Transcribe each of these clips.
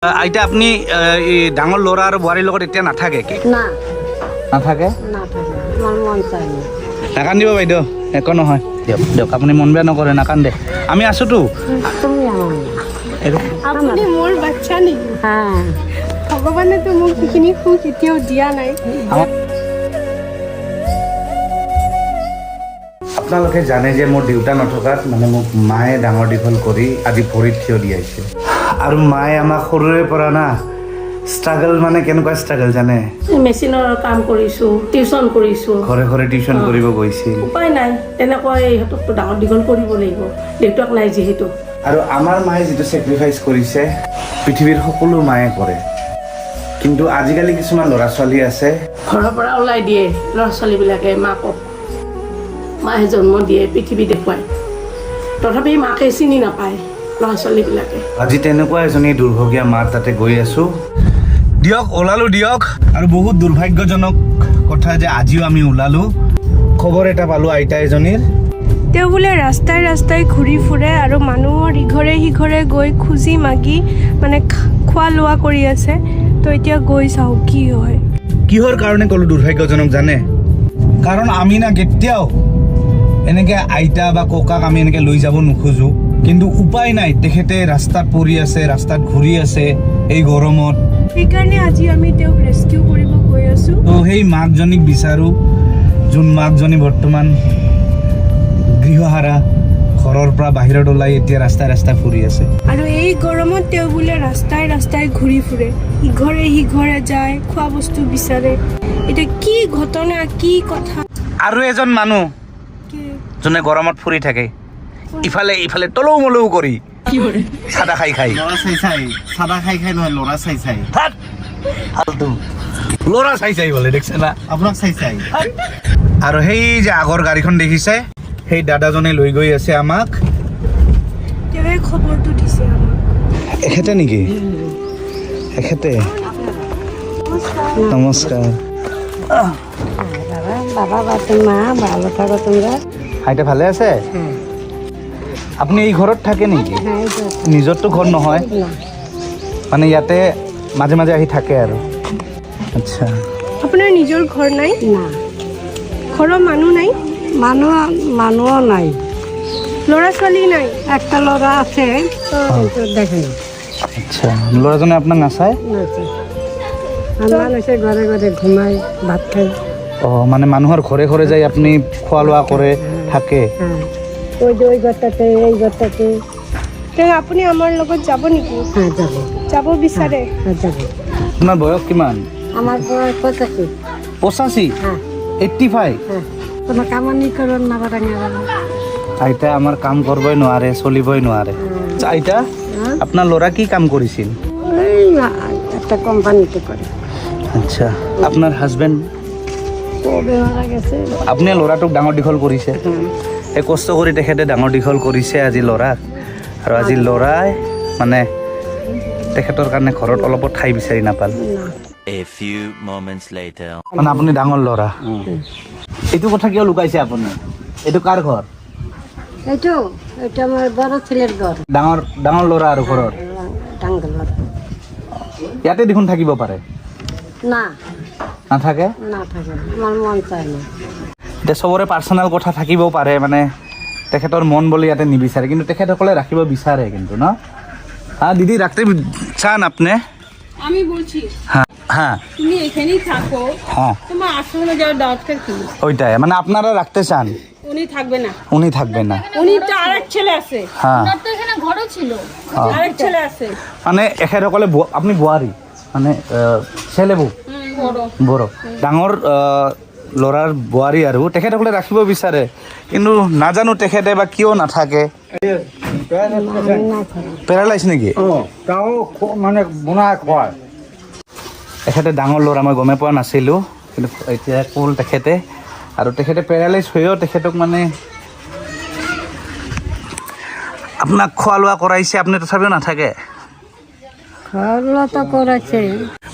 আইতা আপনি ডাঙৰ ল'ৰা আৰু বোৱাৰীৰ লগত এতিয়া নাথাকে কি না নাথাকে নাথাকে আমার মন চাই না নাকান্দিব বাইদেউ একো নহয় দিয়ক দিয়ক আপুনি মন বেয়া নকৰে নাকান্দে আমি আছোতো তুমি আমাৰ না আপুনি মোৰ বাচ্চা নেকি হ্যাঁ ভগৱানেতো মোক সেইখিনি সুখ এতিয়াও দিয়া নাই আপোনালোকে জানে যে মোৰ দেউতা নথকাত মানে মোক মায়ে ডাঙৰ দীঘল কৰি আজি ভৰিত থিয় দিয়াইছে আৰু মায়ে আমাক সৰুৰে পৰা না ষ্ট্ৰাগল মানে কেনেকুৱা ষ্ট্ৰাগল জানে মেচিনৰ কাম কৰিছোঁ টিউশ্যন কৰিছোঁ ঘৰে ঘৰে টিউশ্যন কৰিব গৈছিল উপায় নাই তেনেকৈ ইহঁতকতো ডাঙৰ দীঘল কৰিব লাগিব দেউতাক নাই যিহেতু আৰু আমাৰ মায়ে যিটো ছেক্ৰিফাইচ কৰিছে পৃথিৱীৰ সকলো মায়ে কৰে কিন্তু আজিকালি কিছুমান ল'ৰা ছোৱালী আছে ঘৰৰ পৰা ওলাই দিয়ে ল'ৰা ছোৱালীবিলাকে মাকক মায়ে জন্ম দিয়ে পৃথিৱী দেখুৱায় তথাপি মাকে চিনি নাপায় ল'ৰা ছোৱালীবিলাকে আজি তেনেকুৱা এজনী দুৰ্ভগীয়া মাৰ তাতে গৈ আছো দিয়ক ওলালো দিয়ক আৰু বহুত দুৰ্ভাগ্যজনক কথা যে আজিও আমি ওলালো খবৰ এটা পালো আইতা এজনীৰ তেওঁ বোলে ৰাস্তাই ৰাস্তাই ঘূৰি ফুৰে আৰু মানুহৰ ইঘৰে সিঘৰে গৈ খুজি মাগি মানে খোৱা লোৱা কৰি আছে তো এতিয়া গৈ চাওঁ কি হয় কিহৰ কাৰণে ক'লো দুৰ্ভাগ্যজনক জানে কাৰণ আমি না কেতিয়াও এনেকে আইতা বা ককাক আমি এনেকে লৈ যাব নোখোজো কিন্তু উপায় নাই তেখেতে ৰাস্তাত পৰি আছে ৰাস্তাত ঘূৰি আছে এই গৰমত সেইকাৰণে আজি আমি তেওঁক ৰেস্কিউ কৰিব গৈ আছোঁ তো সেই মাকজনীক বিচাৰো যোন মাকজনী বৰ্তমান গৃহহাৰা ঘৰৰ পৰা বাহিৰত ওলাই এতিয়া ৰাস্তাই ৰাস্তাই ফুৰি আছে আৰু এই গৰমত তেওঁ বোলে ৰাস্তাই ৰাস্তাই ঘূৰি ফুৰে ইঘৰে সিঘৰে যায় খোৱা বস্তু বিচাৰে এতিয়া কি ঘটনা কি কথা আৰু এজন মানুহ যোনে গৰমত ফুৰি থাকে ইফালে ইফালে তলৌ মলৌ কৰি চাদা খাই খাই ল'ৰা চাই চাই চাদা খাই খাই নহয় ল'ৰা চাই চাই ফাল্টু ল'ৰা চাই চাই বোলে দেখছে না আপোনাক চাই চাই আৰু সেই যে আগৰ গাড়ীখন দেখিছে সেই দাদাজনে লৈ গৈ আছে আমাক তেওঁৱে খবৰটো দিছে আমাক এখেতে নেকি এখেতে নমস্কাৰ বাবা বা মা ভালো থাকো তোমৰা আইতা ভালে আছে আপুনি এই ঘৰত থাকে নেকি হ্যাঁ এই তো নিজৰটো ঘৰ নহয় না মানে ইয়াতে মাজে মাজে আহি থাকে আৰু আচ্ছা আপোনাৰ নিজৰ ঘৰ নাই না ঘৰৰ মানুহ নাই মানুহ নাই ল'ৰা ছোৱালী নাই একটা ল'ৰা আছে কিন্তু দেখে না আচ্ছা ল'ৰাজনে আপোনাক নাচায় নাচে আৰ মানুষেৰ ঘৰে ঘৰে ঘুমাই ভাত খাই অঁ মানে মানুহৰ ঘৰে ঘৰে যাই আপুনি খোৱা লোৱা কৰে থাকে হ্যাঁ ওই যে ওই ঘৰটাতে এই ঘৰটাতে তেওঁ আপুনি আমাৰ লগত যাব নেকি হ্যাঁ যাবো যাব বিচাৰে হ্যাঁ যাবো আপোনাৰ বয়স কিমান আমার বয়স 85 85 হ্যাঁ 85 হ্যাঁ কোনো কামানি করুন না বাটাঙ্গা আইতা আমাৰ কাম কৰিবই নোৱাৰে চলিবই নোৱাৰে আইতা আপোনাৰ ল'ৰা কি কাম কৰিছিল এই একটা কোম্পানিতে কৰে আচ্ছা আপোনাৰ হাজবেণ্ড কবে মাৰা গেছে আপুনি ল'ৰাটোক ডাঙৰ দীঘল কৰিছে এই কষ্ট কৰি তেখেতে ডাঙৰ দীঘল কৰিছে আজি ল'ৰাক আৰু আজি ল'ৰাই মানে তেখেতৰ কাৰণে ঘৰত অলপো ঠাই বিচাৰি নাপাল A few moments later. মানে আপুনি ডাঙৰ ল'ৰা এইটো কথা কিয় লুকাইছে আপুনি এইটো কাৰ ঘৰ এইটো এটা আমাৰ বড় ছেলেৰ ঘৰ ডাঙৰ ডাঙৰ ল'ৰা আৰু ঘৰৰ ডাঙ্গল ইয়াতে দেখোন থাকিব পাৰে না নাথাকে না থাকে আমাৰ মন চায় না এতিয়া চবৰে পাৰ্চনেল কথা থাকিব পাৰে মানে তেখেতৰ মন বুলি ইয়াতে নিবিচাৰে কিন্তু তেখেতসকলে ৰাখিব বিচাৰে কিন্তু ন হ্যাঁ দিদি রাখতে চান আপনি আমি বলছি হ্যাঁ হ্যাঁ তুমি এখানেই থাকো হ্যাঁ তোমার আশ্রমে যাওয়ার দরকার কি ওইটাই মানে আপনারা রাখতে চান উনি থাকবে না উনি থাকবে না উনি তো আরেক ছেলে আছে হ্যাঁ তো এখানে ঘরও ছিল আরেক ছেলে আছে মানে এখেতসকলে আপুনি বোৱাৰী মানে ছেলে বৌ বড় বড় ডাঙৰ ল'ৰাৰ বোৱাৰী আৰু তেখেতসকলে ৰাখিব বিচাৰে কিন্তু নাজানো তেখেতে বা কিয় নাথাকে পেৰালাইছ নেকি মানে বনাই খুৱায় তেখেতে ডাঙৰ ল'ৰা মই গমে পোৱা নাছিলোঁ কিন্তু এতিয়া ক'ল তেখেতে আৰু তেখেতে পেৰালাইজ হৈও তেখেতক মানে আপোনাক খোৱা লোৱা কৰাইছে আপুনি তথাপিও নাথাকে খাওয়া তো কৰেছে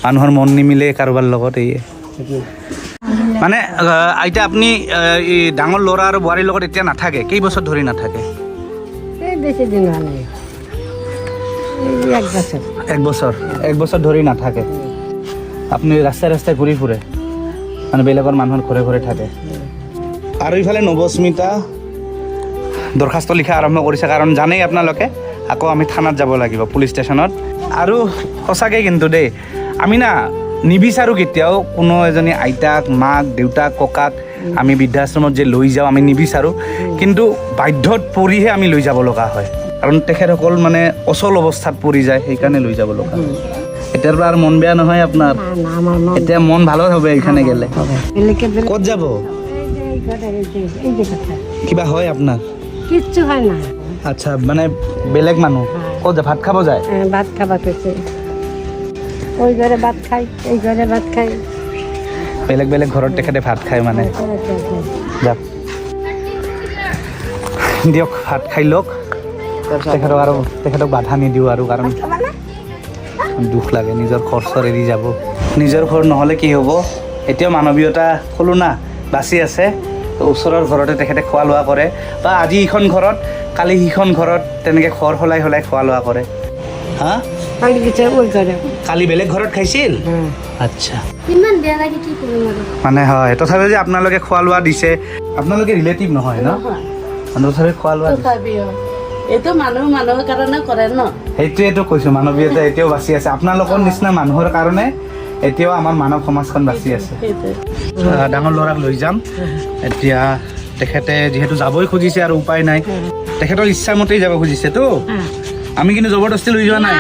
মানুহৰ মন নিমিলে কাৰোবাৰ লগত এই মানে আইতা আপুনি এই ডাঙৰ ল'ৰা আৰু বোৱাৰীৰ লগত এতিয়া নাথাকে কেইবছৰ ধৰি নাথাকে এই বেশি দিন হয় নাই এই 1 বছৰ এক বছৰ ধৰি নাথাকে আপুনি ৰাস্তাই ৰাস্তাই ঘূৰি ফুৰে মানে বেলেগৰ মানুহৰ ঘৰে ঘৰে থাকে আৰু ইফালে নৱস্মিতা দৰখাস্ত লিখা আৰম্ভ কৰিছে কাৰণ জানেই আপোনালোকে আকৌ আমি থানাত যাব লাগিব পুলিচ ষ্টেচনত আৰু সঁচাকৈ কিন্তু দেই আমি না নিবিচাৰোঁ কেতিয়াও কোনো এজনী আইতাক মাক দেউতাক ককাক আমি বৃদ্ধাশ্ৰমত যে লৈ যাওঁ আমি নিবিচাৰোঁ কিন্তু বাধ্যত পৰিহে আমি লৈ যাব লগা হয় কাৰণ তেখেতসকল মানে অচল অৱস্থাত পৰি যায় সেইকাৰণে লৈ যাব লগা হয় এতিয়াৰ পৰা আৰু মন বেয়া নহয় আপোনাৰ না আমার মন এতিয়া মন ভালো হবে এখানে গেলে বেলেগে ক'ত যাব এই যে কথা কিবা হয় আপোনাৰ কিচ্ছু হয় না আচ্ছা মানে বেলেগ মানুহ ক'ত যায় ভাত খাব যায় ভাত খাবা কৈছে ওই ঘরে ভাত খাই এই ঘরে ভাত খাই বেলেগ বেলেগ ঘৰত তেখেতে ভাত খায় মানে যাওক দিয়ক ভাত খাই লওক তেখেতক বাধা নিদিওঁ আৰু কাৰণ দুখ লাগে নিজৰ ঘৰ চৰ এৰি যাব নিজৰ ঘৰ নহ'লে কি হ'ব এতিয়াও মানৱীয়তা ক'লোঁ না বাচি আছে তো ওচৰৰ ঘৰতে তেখেতে খোৱা লোৱা কৰে বা আজি ইখন ঘৰত কালি সিখন ঘৰত তেনেকৈ ঘৰ সলাই সলাই খোৱা লোৱা কৰে হা আমি কিছু ওই ঘৰে কালি বেলেগ ঘৰত খাইছিল আচ্ছা ইমান বেয়া লাগে কি কৰিম আৰু মানে হয় তথাপিও যে আপোনালোকে খোৱা লোৱা দিছে আপোনালোকে ৰিলেটিভ নহয় ন তথাপি খোৱা লোৱা দিছে। তথাপিও এইটো মানুহৰ কাৰণে কৰে ন সেইটোৱেতো কৈছোঁ মানৱীয়তা এতিয়াও বাচি আছে আপোনালোকৰ নিচিনা মানুহৰ কাৰণে এতিয়াও আমাৰ মানৱ সমাজখন বাচি আছে ডাঙৰ ল'ৰাক লৈ যাম এতিয়া তেখেতে যিহেতু যাবই খুজিছে আৰু উপায় নাই তেখেতৰ ইচ্ছামতেই যাব খুজিছেতো আমি কিন্তু জবৰদস্তি লৈ যোৱা নাই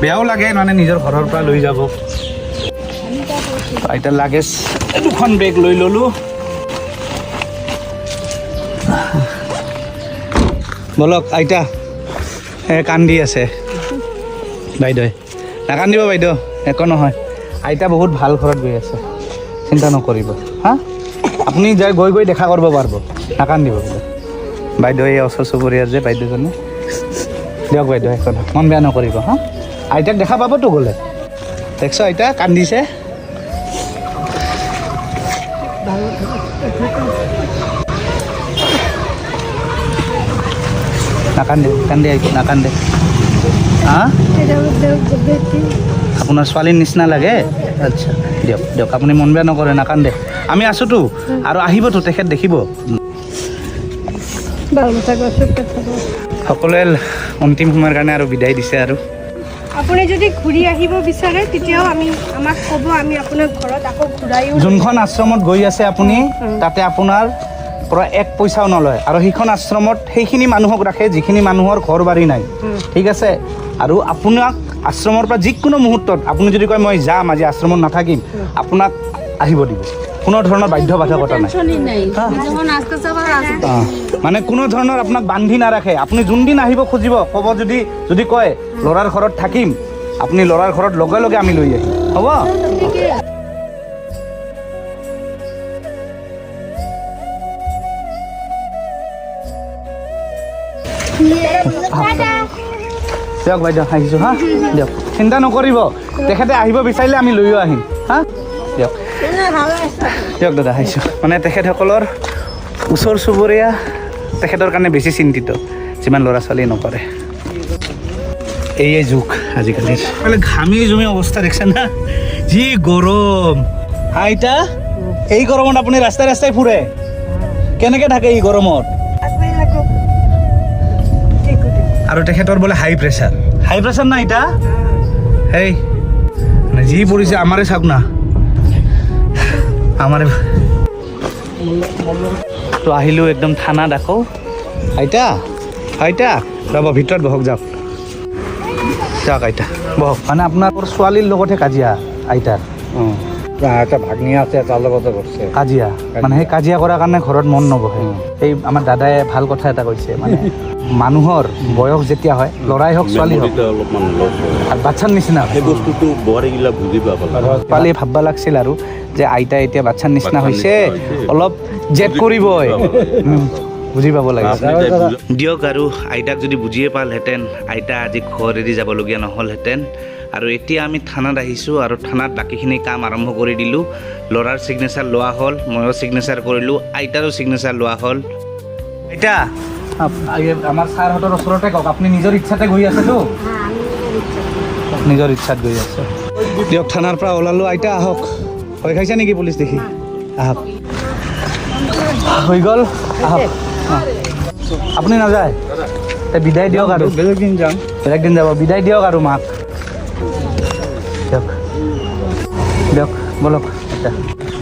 বেয়াও লাগে মানে নিজৰ ঘৰৰ পৰা লৈ যাব এতিয়া লাগেজ দুখন বেগ লৈ ল'লোঁ বলক আইতা কান্দি আছে বাইদেউ নাকান্দিব বাইদেউ একো নহয় আইতা বহুত ভাল ঘৰত গৈ আছে চিন্তা নকৰিব হা আপুনি যাই গৈ গৈ দেখা কৰিব পাৰিব নাকান্দিব বাইদেউ এই ওচৰ চুবুৰীয়াৰ যে বাইদেউজনী দিয়ক বাইদেউ একো নহয় মন বেয়া নকৰিব হা আইতাক দেখা পাবতো গ'লে দেখছ আইতা কান্দিছে নাকান্দে কান্দে নাকান্দে হা আপোনাৰ ছোৱালীৰ নিচিনা লাগে আচ্ছা দিয়ক দিয়ক আপুনি মন বেয়া নকৰে নাকান্দে আমি আছোঁতো আৰু আহিবতো তেখেত দেখিব সকলোৱে অন্তিম সময়ৰ কাৰণে আৰু বিদায় দিছে আৰু আপুনি যদি ঘূৰি আহিব বিচাৰে তেতিয়াও আমাক ক'ব আমি আপোনাক ঘৰত আকৌ ঘূৰাইও যোনখন আশ্ৰমত গৈ আছে আপুনি তাতে আপোনাৰ পৰা এক পইচাও নলয় আৰু সেইখন আশ্ৰমত সেইখিনি মানুহক ৰাখে যিখিনি মানুহৰ ঘৰ বাৰী নাই ঠিক আছে আৰু আপোনাক আশ্ৰমৰ পৰা যিকোনো মুহূৰ্তত আপুনি যদি কয় মই যাম আজি আশ্ৰমত নাথাকিম আপোনাক আহিব দিব কোনো ধৰণৰ বাধ্যবাধকতা নাই মানে কোনো ধৰণৰ আপোনাক বান্ধি নাৰাখে আপুনি যোনদিন আহিব খুজিব ক'ব যদি কয় ল'ৰাৰ ঘৰত থাকিম আপুনি ল'ৰাৰ ঘৰত লগে লগে আমি লৈ আহিম হ'ব দিয়ক বাইদেউ আহিছোঁ হা দিয়ক চিন্তা নকৰিব তেখেতে আহিব বিচাৰিলে আমি লৈও আহিম হা দিয়ক দিয়ক দাদা আহিছোঁ মানে তেখেতসকলৰ ওচৰ চুবুৰীয়া তেখেতৰ কাৰণে বেছি চিন্তিত যিমান ল'ৰা ছোৱালীয়ে নকৰে এই যুগ আজিকালিৰ ঘামি জুমি অৱস্থা দেখিছে না যি গৰম আইতা এই গৰমত আপুনি ৰাস্তাই ৰাস্তাই ফুৰে কেনেকৈ থাকে এই গৰমত আৰু তেখেতৰ বোলে হাই প্ৰেছাৰ না ইতা এই মানে যি পৰিছে আমাৰে চাওক না আমাৰে তো আহিলোঁ একদম থানাত আকৌ আইতা ৰ'ব ভিতৰত বহক যাওক আইতা বহক মানে আপোনাৰ ছোৱালীৰ লগতহে কাজিয়া আইতাৰ এটা ভাগ্নি আছে তাৰ লগতে বসছে কাজিয়া মানে সেই কাজিয়া কৰাৰ কাৰণে ঘৰত মন নবহে এই আমাৰ দাদাই ভাল কথা এটা কৈছে মানে মানুহৰ বয়স যেতিয়া হয় ল'ৰাই হওক ছোৱালী হওক আৰু বাচ্ছাৰ নিচিনা সেই বস্তুটো বোৱাৰীগিলা বুজি পাব লাগে ছোৱালীয়ে ভাবিব লাগিছিল আৰু যে আইতা এতিয়া বাচ্ছাৰ নিচিনা হৈছে অলপ জেদ কৰিবই বুজি পাব লাগে দিয়ক আৰু আইতাক যদি বুজিয়ে পালহেঁতেন আইতা আজি ঘৰ এৰি যাবলগীয়া নহ'লহেঁতেন আৰু এতিয়া আমি থানাত আহিছোঁ আৰু থানাত বাকীখিনি কাম আৰম্ভ কৰি দিলোঁ ল'ৰাৰ ছিগনেচাৰ লোৱা হ'ল ময়ো ছিগনেচাৰ কৰিলোঁ আইতাৰো ছিগনেচাৰ লোৱা হ'ল আইতা আমাৰ ছাৰহঁতৰ ওচৰতে কওক আপুনি নিজৰ ইচ্ছাতে গৈ আছেতো নিজৰ ইচ্ছাত গৈ আছে দিয়ক থানাৰ পৰা ওলালোঁ আইতা আহক ভয় খাইছে নেকি পুলিচ দেখি আহক হৈ গ'ল আহক আপুনি নাযায় বিদায় দিয়ক আৰু বেলেগ দিন যাম বেলেগ দিন যাব বিদায় দিয়ক আৰু মাক দিয়ক দিয়ক বলক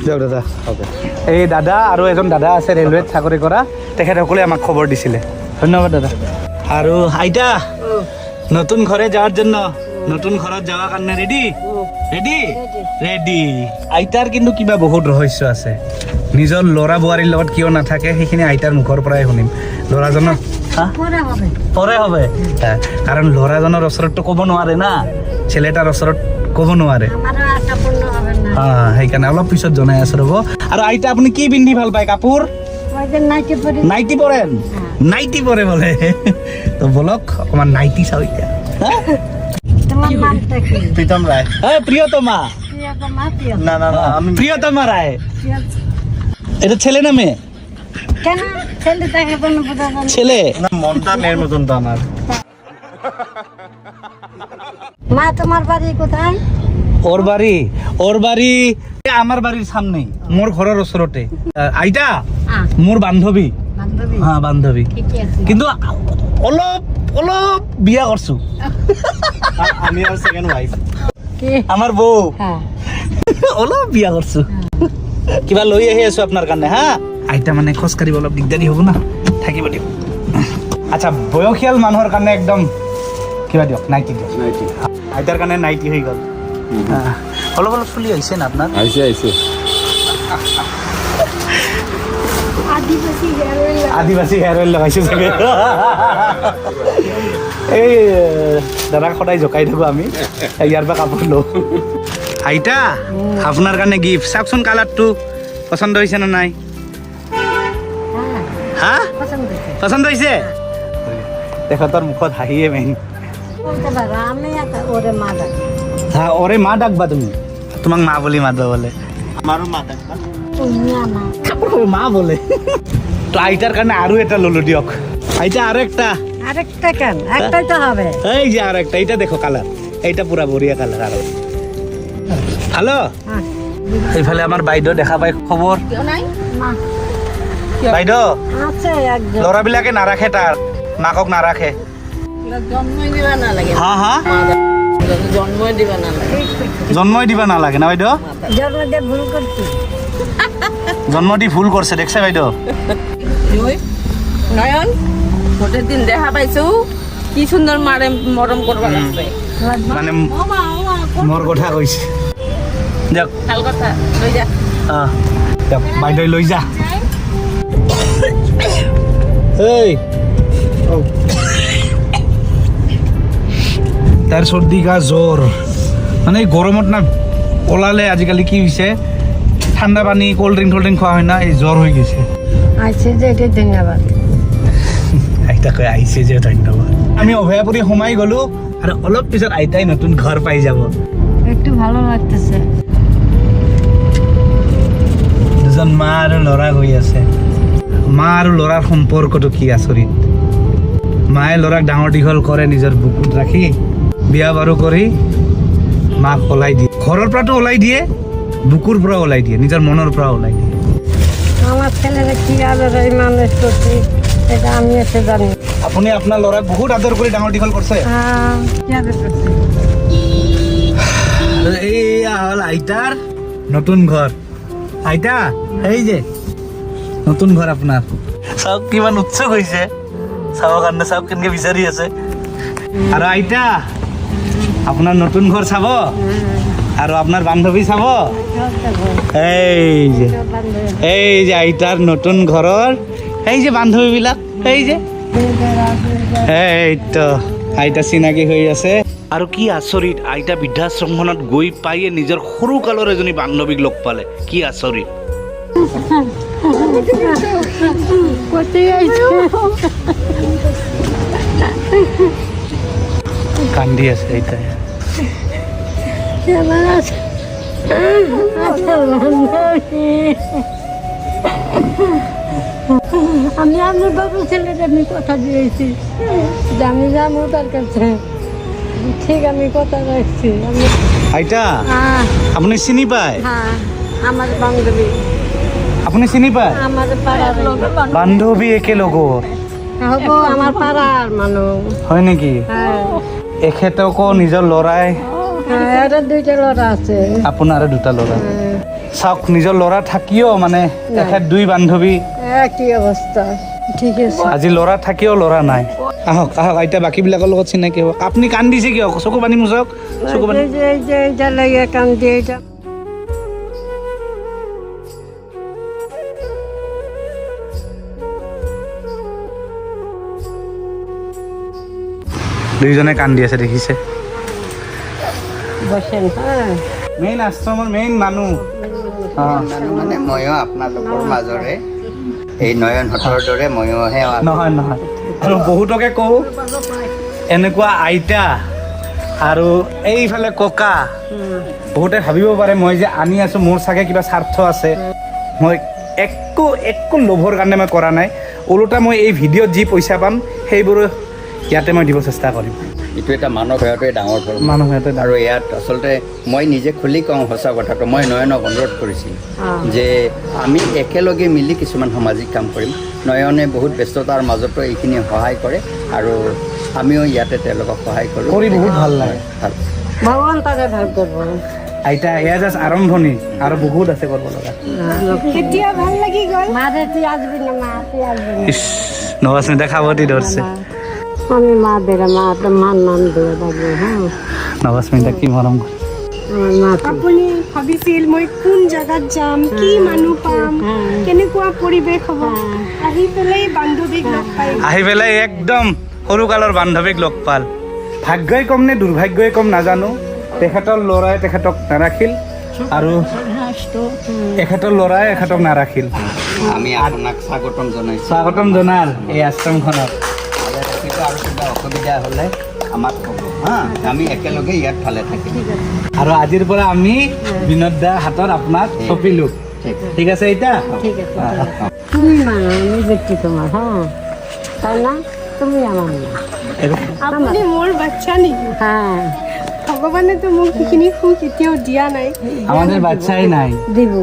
দিয়ক দাদা এই দাদা আৰু এজন দাদা আছে ৰেলৱেত চাকৰি কৰা তেখেতসকলে আমাক খবৰ দিছিলে ধন্যবাদ দাদা আৰু আইতা নতুন ঘৰে যাওয়াৰ জন্য নতুন ঘৰত যাওয়াৰ কাৰণে ৰেডি ৰেডি ৰেডি আইতাৰ কিন্তু কিবা বহুত ৰহস্য আছে নিজৰ ল'ৰা বোৱাৰীৰ লগত কিয় নাথাকে সেইখিনি আইতাৰ মুখৰ পৰাই শুনিম ল'ৰাজনৰ পৰে হবে কাৰণ ল'ৰাজনৰ ওচৰততো ক'ব নোৱাৰে না ছেলেটাৰ ওচৰত ক'ব নোৱাৰে সেইকাৰণে অলপ পিছত জনাই আছো ৰ'ব আৰু আইতা আপুনি কি পিন্ধি ভাল পায় কাপোৰ নাইটি পরেন নাইটি পরে বলে তো বলক অকমান নাইটি চাও এতিয়া প্রীতম রায় প্রিয়তমা না না না আমি প্রিয়তমা রায় এটা ছেলে না মেয়ে ছেলে না মনটা মেয়ের মতন তো আমার মা তোমার বাড়ি কোথায় ওর বাড়ি আমার বাড়ির সামনে মোর ঘরের ওচরতে আইতা মোর বান্ধবী হ্যাঁ বান্ধবী কিন্তু অলপ অলপ বিয়া করছো আমি আর সেকেন্ড ওয়াইফ আমার বউ অলপ বিয়া করছো কিবা লৈ আহি আছো আপনার কারণে হ্যাঁ আইতা মানে খোজ কাঢ়িব অলপ দিগদারি হব না থাকিব দিয়ক আচ্ছা বয়সীয়াল মানুহৰ কাৰণে একদম কিবা দিয়ক নাইটি দিয়ক আইতাৰ কাৰণে নাইটি হৈ গ'ল অলপ অলপ চুলি আহিছে না আপনার আহিছে আদিবাসী হেয়ার অয়েল লগাইছো চাগে এই দাদাক সদায় জকাই থাকো আমি ইয়াৰ পৰা কাপোৰ লওঁ আইতা আপোনাৰ কাৰণে গিফ্ট চাওকচোন কালাৰটো পচন্দ হৈছে নে নাই হা পচন্দ হৈছে তেখেতৰ মুখত হাঁহিয়ে মেইন হা ওৰে মা ডাকবা তুমি তোমাক মা বুলি মাতবা বলে আমাৰো মা ডাকবা মা বলে তো আইতার কারণে আরো এটা ললো দিয়ক আইতা আরেকটা কেন একটাই তো হবে এই যে আরেকটা এটা দেখো কালার এইটা পুরা বড়িয়া কালার আর হ্যালো এইফালে আমার বাইদেউ দেখা পাই খবর বাইদেউ আছে একজন লৰাবিলাকে নাৰাখে তাৰ মাকক নাৰাখে হা হা জন্মই দিবা নালাগে না বাইদেউ জন্ম দিয়ে ভুল করছি জন্ম দি ভুল করছে দেখছে বাইদেউ নয়ন ভোটের দিন দেখা পাইছো কি সুন্দর মারে মরম করবা লাগছে মানে মোর কথা কইছে দেখ ভাল কথা লই যা দেখ বাইদেউ লৈ যা এই তার সর্দি গা জ্বর মানে গরমত না ওলালে আজিকালি কি হৈছে ঠান্ডা পানী কোল্ড ড্রিঙ্ক খোৱা হয় না এই জ্বর হয়ে গেছে আইছে যে এটা ধন্যবাদ আইতা কয় আইছে যে ধন্যবাদ আমি অভয়াপুৰী সোমাই গলো আৰু অলপ পিছত আইতাই নতুন ঘৰ পাই যাব একটু ভালো লাগতেছে দুজন মা আৰু ল'ৰা গৈ আছে মা আৰু ল'ৰাৰ সম্পৰ্কটো কি আচৰিত মায়ে ল'ৰাক ডাঙৰ দীঘল কৰে নিজৰ বুকুত ৰাখি বিয়া বাৰু কৰি মাক ওলাই দিয়ে ঘৰৰ পৰাতো ওলাই দিয়ে বুকুৰ পৰা ওলাই দিয়ে নিজৰ মনৰ পৰা ওলাই দিয়ে আমাৰ ছেলেৰা কি আদৰ এই মানুষ কৰছি এটা আমি এসে জানি আপুনি আপোনাৰ ল'ৰাক বহুত আদৰ কৰি ডাঙৰ দীঘল কৰিছে কি আদৰ কৰছি এইয়া হ'ল আইতাৰ নতুন ঘৰ আইতা এই যে নতুন ঘৰ আপোনাৰ চাওক কিমান উৎসুক হৈছে চাবৰ কাৰণে চাওক কেনেকৈ বিচাৰি আছে আৰু আইতা আপোনাৰ নতুন ঘৰ চাব আৰু আপোনাৰ বান্ধৱী চাব এই যে আইতাৰ নতুন ঘৰৰ এই যে বান্ধৱীবিলাক এই যে এইটো আইতা চিনাকি হৈ আছে আৰু কি আচৰিত আইতা বৃদ্ধাশ্ৰমখনত গৈ পায়ে নিজৰ সৰু কালৰ এজনী বান্ধৱীক লগ পালে কি আচৰিত কান্দি আছে আইতাই আমি আপনার বাবু ছেলেটা আমি কথা দিয়েছি যে আমি যাবো তার কাছে ঠিক আমি কথা কইছি আমি আইতা হ্যাঁ আপুনি চিনি পায় হ্যাঁ আমার বান্ধবী আপুনি চিনি পায় আমার পাড়ার বান্ধৱী একেলগৰ হব আমাৰ পাড়াৰ মানুষ হয় নেকি হ্যাঁ এখেতকো নিজৰ ল'ৰাই হ্যাঁ এৰ দুইটা লড়া আছে আপোনাৰ দুটা ল'ৰা হ্যাঁ, চাওক নিজৰ ল'ৰা থাকিও মানে এখেত দুই বান্ধৱী একই অবস্থা ঠিক আছে আজি ল'ৰা থাকিও ল'ৰা নাই আহক আহক আইতা বাকীবিলাকৰ লগত চিনাকি হওক আপুনি কান্দিছে কিয় চকু পানী মুচক চকু পানী এইটা লাগে কান্দি এইটা দুইজনে কান্দি আছে দেখিছে বসেন হ্যাঁ মেইন আশ্ৰমৰ মেইন মানুহ মানে ময়ো আপোনালোকৰ মাজৰে এই নয়নহঁতৰ দৰে ময়োহে নহয় নহয় আৰু বহুতকে কওঁ এনেকুৱা আইতা আৰু এইফালে ককা বহুতে ভাবিব পাৰে মই যে আনি আছো মোৰ চাগে কিবা স্বাৰ্থ আছে মই একো লোভৰ কাৰণে মই কৰা নাই ওলোটা মই এই ভিডিঅ'ত যি পইচা পাম সেইবোৰ ইয়াতে মই দিব চেষ্টা কৰিম এইটো এটা মানৱ সেৱাটোৱে ডাঙৰ ধৰ্ম মানুহে আৰু ইয়াত আচলতে মই নিজে খুলি কওঁ সঁচা কথাটো মই নয়নক অনুৰোধ কৰিছিলোঁ যে আমি একেলগে মিলি কিছুমান সামাজিক কাম কৰিম নয়নে বহুত ব্যস্ততাৰ মাজতো এইখিনি সহায় কৰে আৰু আমিও ইয়াতে তেওঁলোকক সহায় কৰোঁ কৰি বহুত ভাল লাগে ভাল ভগৱান তাকে ভাল কৰিব আইতা এয়া জাষ্ট আৰম্ভণি আৰু বহুত আছে কৰিব লগা এতিয়া ভাল লাগি গ'ল মারে তুই আসবি না মা তুই আসবি না ইছ নবাস্মিতা খাবতি ধৰছে আমি মা দেৰা মা তো মান নাম দিয়ে থাকবো হ্যাঁ নবাস্মিতা কি মৰম কৰে আমার মা আপুনি ভাবিছিল মই কোন জাগাত যাম কি মানুহ পাম কেনেকুৱা পৰিৱেশ হ'ব আহি পেলাই বান্ধৱীক লগ পাই আহি পেলাই একদম সৰুকালৰ বান্ধৱীক লগ পাল ভাগ্যই কম নে দুৰ্ভাগ্যই কম নাজানো তেখেতৰ ল'ৰাই তেখেতক নাৰাখিল আৰু এখেতৰ ল'ৰাই এখেতক নাৰাখিল আমি আপোনাক স্বাগতম জনাইছোঁ স্বাগতম জনাল এই আশ্ৰমখনত আৰু কিবা অসুবিধা হ'লে আমাক ক'ব হা আমি একেলগে ইয়াত ভালে থাকিম আৰু আজিৰ পৰা আমি বিনোদ দাৰ হাতত আপোনাক চপিলো ঠিক আছে এতিয়া ঠিক আছে তুমি মা আমি ব্যক্তি তোমার হ্যাঁ তাই না তুমি আমার মা আপুনি মোৰ বাচ্চা নেকি হ্যাঁ ভগৱানেতো মোক সেইখিনি সুখ এতিয়াও দিয়া নাই আমাদেৰ বাচ্চাই নাই দিব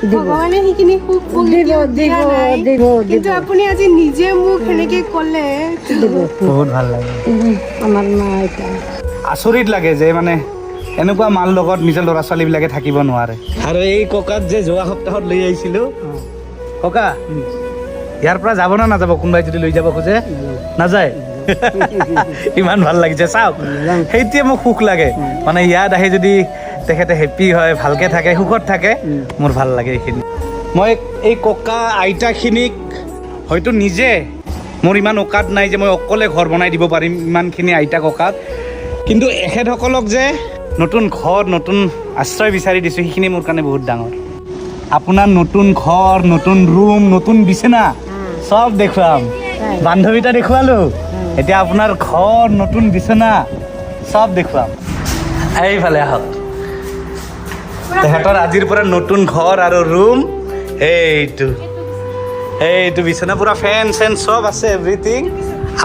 ভগৱানে সেইখিনি সুখ মোক দিব এতিয়াও দিয়া দিব নাই দিব কিন্তু আপুনি আজি নিজে মোক সেনেকে ক'লে দিব বহুত ভাল লাগে আমার মা এটা আচৰিত লাগে যে মানে এনেকুৱা মাৰ লগত নিজৰ ল'ৰা ছোৱালীবিলাকে থাকিব নোৱাৰে আৰু এই ককাক যে যোৱা সপ্তাহত লৈ আহিছিলোঁ ককা ইয়াৰ পৰা যাব না নাযাব কোনোবাই যদি লৈ যাব খোজে নাযায় ইমান ভাল লাগিছে চাওক সেইটোৱে মোক সুখ লাগে মানে ইয়াত আহি যদি তেখেতে হেপ্পী হয় ভালকে থাকে সুখত থাকে মোৰ ভাল লাগে এইখিনি মই এই ককা আইতাখিনিক হয়তো নিজে মোৰ ইমান অকাত নাই যে মই অকলে ঘৰ বনাই দিব পাৰিম ইমানখিনি আইতা ককাক কিন্তু এখেতসকলক যে নতুন ঘৰ নতুন আশ্ৰয় বিচাৰি দিছোঁ সেইখিনি মোৰ কাৰণে বহুত ডাঙৰ আপোনাৰ নতুন ঘৰ নতুন ৰুম নতুন বিচনা চব দেখুৱাম বান্ধৱীটা দেখুৱালোঁ এতিয়া আপোনাৰ ঘৰ নতুন বিচনা চব দেখুৱাম এইফালে আহক তেখেতৰ আজিৰ পৰা নতুন ঘৰ আৰু ৰুম এইটো বিচনা পুৰা ফেন চেন চব আছে এভৰিথিং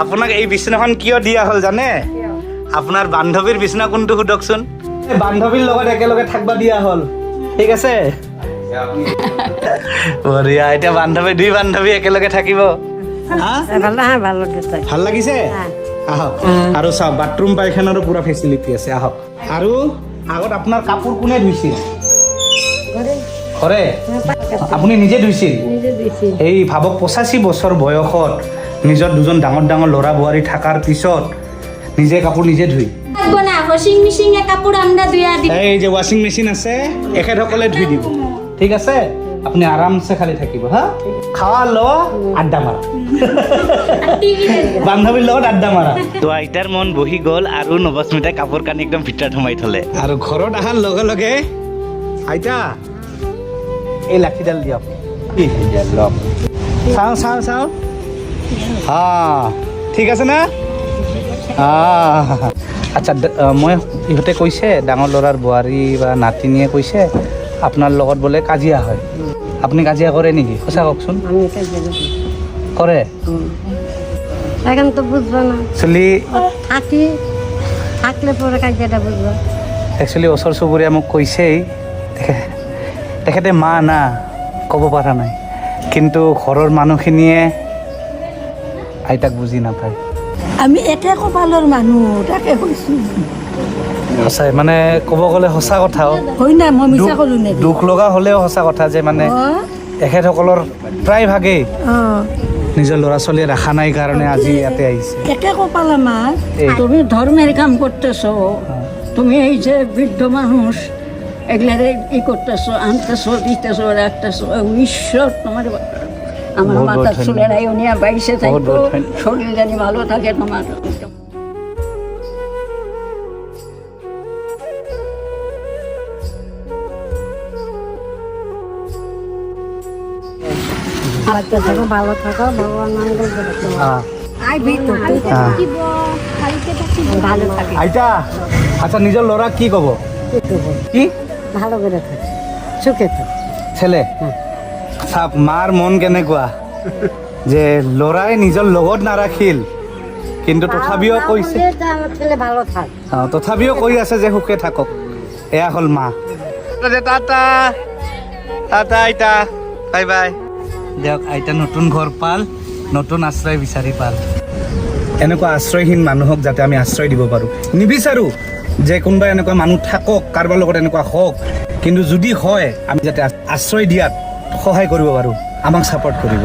আপোনাক এই বিচনাখন কিয় দিয়া হ'ল জানে আপোনাৰ বান্ধৱীৰ বিচনা কোনটো সোধকচোন বান্ধৱীৰ লগত একেলগে থাকিব দিয়া হ'ল ঠিক আছে বঢ়িয়া এতিয়া দুই বান্ধৱী একেলগে থাকিব ভালো লাগছে ভাল লাগিছে আহক আৰু চাওক বাথৰুম পাইখানাৰো পুৰা ফেচিলিটি আছে আহক আৰু আগত আপোনাৰ কাপোৰ কোনে ধুইছিল ঘৰে আপুনি নিজে ধুইছিল এই ভাবক 85 বছৰ বয়সত নিজৰ দুজন ডাঙৰ ডাঙৰ ল'ৰা বোৱাৰী থকাৰ পিছত নিজে কাপোৰ নিজে ধুই ওয়াশিং মেশিনে কাপড় আমৰা ধুইয়া দিই এই যে ৱাশ্বিং মেচিন আছে এখেতসকলে ধুই দিব ঠিক আছে আপুনি আৰামছে খালি থাকিব হা খাৱা লোৱা আড্ডা মাৰা বান্ধৱীৰ লগত আড্ডা মাৰা তো আইতাৰ মন বহি গ'ল আৰু নৱস্মিতাই কাপোৰ কানি একদম ভিতৰত সোমাই থলে আৰু ঘৰত অহাৰ লগে লগে আইতা এই লাঠিডাল দিয়ক চাওঁ হা ঠিক আছে না আচ্ছা মই ইহঁতে কৈছে ডাঙৰ ল'ৰাৰ বোৱাৰী বা নাতিনীয়ে কৈছে আপোনাৰ লগত বোলে কাজিয়া হয় আপুনি কাজিয়া কৰে নেকি সঁচা কওকচোন আমি কাজে কৰে এখন তো বুঝবো না চলি থাকলে পৰে কাজিয়াটা বুঝবো। একচুৱেলি ওচৰ চুবুৰীয়া মোক কৈছেই তেখেতে মা না ক'ব পৰা নাই, কিন্তু ঘৰৰ মানুহখিনিয়ে আইতাক বুজি নাপায়। আমি একে কপালৰ মানুহ তাকে কৈছোঁ সঁচাই মানে ক'ব গ'লে সঁচা কথাও, হয় না মই মিছা ক'লো নেকি দুখ লগা হ'লেও সঁচা কথা যে মানে এখেতসকলৰ প্ৰায় ভাগেই নিজৰ ল'ৰা ছোৱালীয়ে ৰাখা নাই কাৰণে আজি ইয়াতে আহিছে। একে কপাল আমার এই। তুমি ধর্মের কাম করতেছো, তুমি এই যে বৃদ্ধ মানুষ এগুলারে ই করতেছো, আনতেছো, দিতেছো, রাখতেছো, ঈশ্বর তোমার আমার বহুত বহুত মাথার ধন্যবাদ। চুলেরাই উনিয়া বাইসে বহুত থাকতো, বহুত ধন্যবাদ। শরীর জানি ভালো থাকে তোমার। বাচ্চা থাকো, ভালো থাকো, ভগবান মঙ্গল করে তোমার। হ্যাঁ আইবি তো, তুই তো হ্যাঁ। ভালো থাকি। আইতা আচ্ছা নিজৰ ল'ৰাক কি ক'ব? কি কৰবো? কি ভালো কৰে থাকি, সুখে থাকি। ছেলে চাপ মাৰ মন কেনেকুৱা যে ল'ৰাই নিজৰ লগত নাৰাখিল, কিন্তু তথাপিও কৈছে, আমার ছেলে ভালো থাক। তথাপিও কৈ আছে যে সুখে থাকক। এয়া হ'ল মা। টাটা টাটা আইতা, বাই বাই। দিয়ক আইতা নতুন ঘৰ পাল, নতুন আশ্ৰয় বিচাৰি পাল। এনেকুৱা আশ্ৰয়হীন মানুহক যাতে আমি আশ্ৰয় দিব পাৰোঁ। নিবিচাৰোঁ যে কোনোবা এনেকুৱা মানুহ থাকক, কাৰোবাৰ লগত এনেকুৱা হওক, কিন্তু যদি হয় আমি যাতে আশ্ৰয় দিয়াত সহায় কৰিব পাৰোঁ, আমাক ছাপৰ্ট কৰিব।